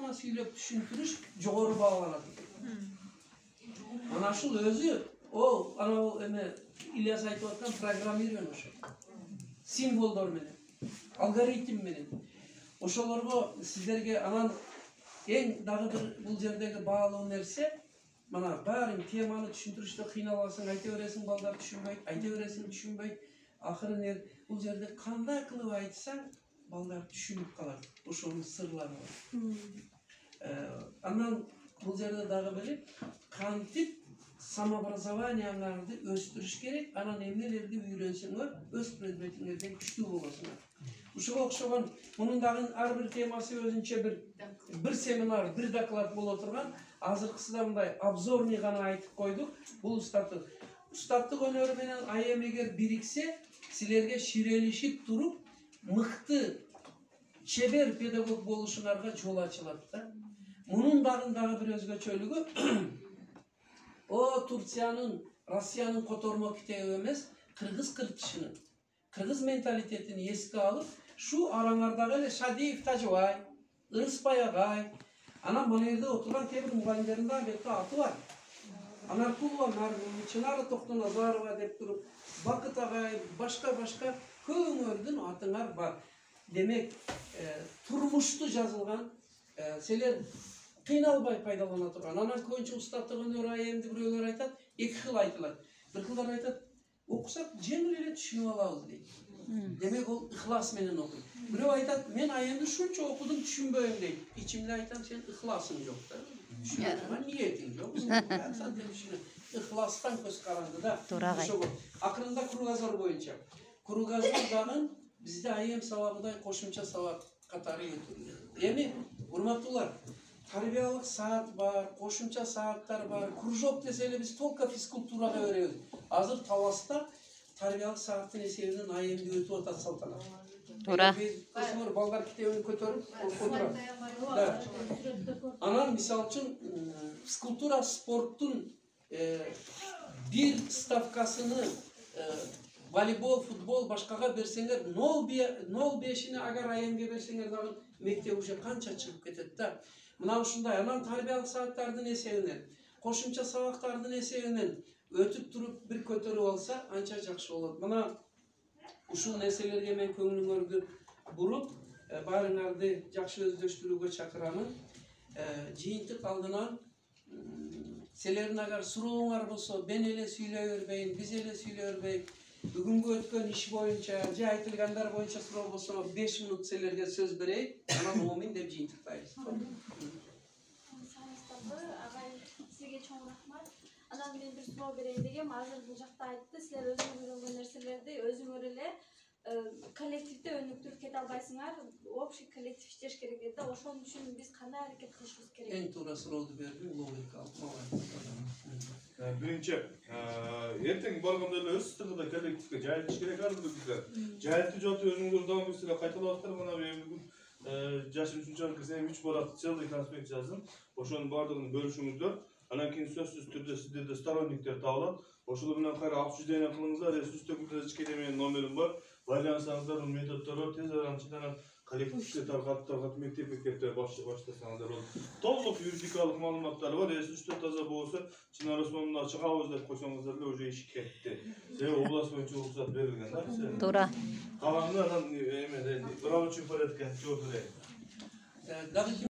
гана сүйлөп түшүндүрүш жогору бааланат. Ana şul özü o ana eме İlyas айтып аткан программирование ошо. Символдор менен, алгоритм менен. Ошолорго сиздерге анан эң дагы бир бул жердеги баалуу нерсе, мына баарын теманы түшүндүрүштө кыйналасың, айта бересиң, балдар түшүнбөйт, айта бересиң, түшүнбөйт. Акыры бул жерде кандай кылып айтсаң, балдар түшүнүп калат. Ошонун сырлары бар. Анан бул жерде дагы бир кантип самообразованиеңарды өстүрүш керек, анан эмнелерди үйрөнсөңөр, өз предметиңерден күчтүү болосуңар. Ушуга окшогон мунун дагы ар бир темасы өзүнчө бир семинар, бир доклад боло турган. Азыркысында мындай обзорный гана айтып койдук. Бул устаттык өнөрү менен айем эгер бириксе, силерге ширелишип туруп, мыкты чебер педагог болушуңарга жол ачылат да. Мунун дагы бир өзгөчөлүгү o Турциянын, Россиянын котормо китеби эмес, кыргыз кыртышынын, кыргыз менталитетин эске алып, шу араңардагы эле Шадиев Тажыбай, Ырыспай агай, анан мына жерде отурган кээ бир мугалимдердин да албетте аты бар. Анаркулова Наргүл, Чынары Токтоназарова деп туруп, Бакыт агай, башка көңөрдүн атыңар бар. Демек, турмушту жазылган, силер кыйналбай пайдалана турган. Анан көбүнчө устаттык өнөр айемди бирөөлөр айтат, эки кыл айтылат. Бир кылдар айтат, окусак жеңил эле түшүнүп алабыз дейт. Демек ол ыхлас менен окуйт. Бирөө айтат, мен айемди ушунча окудум, түшүнбөйм дейт. Ичимде айтам, сен ыхласың жок да. Түшүнөт, ниетиң жок. Ыхластан көз каранды да. Акырында кругозор боюнча. Кругозор дагы бизде айем сабагыдай кошумча сабак катары өтүлөт. Эми, урматтуулар, тарбиялык саат бар, кошумча сааттар бар. Кружок десе эле биз только физкультурага беребиз. Азыр Таласта тарбиялык сааттын эсебинен айемди өтүп атат салтанат. Туура. Көсөңөр балдар китебин көтөрүп отурат. Анан мисалы үчүн физкультура спорттун бир ставкасыны волейбол, футбол башкага берсеңер, 0,5-ини агар айемге берсеңер дагы мектеп уже канча чыгып кетет да. Мына ушундай анан тарбиялык сааттардын эсебинен, кошумча сабактардын эсебинен өтүп туруп бир көтөрүп алса, анча жакшы болот. Мына ушул нерселерге мен көңүлүңөрдү буруп, баарыңарды жакшы өздөштүрүүгө чакырамын. Жыйынтык алдынан силердин агар сурооңар болсо, мен эле сүйлөй бербейин, биз эле сүйлөй бербейик. Бүгүнкү өткөн иш боюнча, же айтылгандар боюнча суроо болсо, 5 мүнөт силерге сөз берейик, анан момин деп жыйынтыктайбыз. Агай, сизге чоң рахмат. Анан мен бир суроо берейин дегем. Азыр бул жакта айтты, силер өзүңөр үйрөнгөн нерселерди өзүңөр эле коллективде өнүктүрүп кете албайсыңар. Общий коллектив иштеш керек дейт да. Ошон үчүн биз кандай аракет кылышыбыз керек? Эң туура сурооду бердиң, логикалык. Биринчи, эртең барганда эле өз тыгыда коллективге жайылыш керек ар бирибизге. Жайылтып жатып өзүңөр дагы бир силер кайталап атар, мына мен бүгүн жашым үчүнчү кирсем 3 барак целый конспект жаздым. Ошонун баардыгын бөлүшүңүздөр. Анан кийин сөзсүз түрдө сиздерде сторонниктер табылат. Ошол менен кайра обсуждение кылыңыздар. Ресурстөгүлөр ичке менин номерим бар. Байланышыңыздар, методдор бар. Тез арада коллективге таркатып мектепке баштасаңыздар болот. Толук юридикалык маалыматтары бар. Ресурстор таза болсо, Чынар Осмоновна чыгабыз деп койсоңуздар эле уже иш кетти. Себеби область боюнча уруксат берилген да. Туура. Калганы анан эме рабочий порядкке жооп берейин.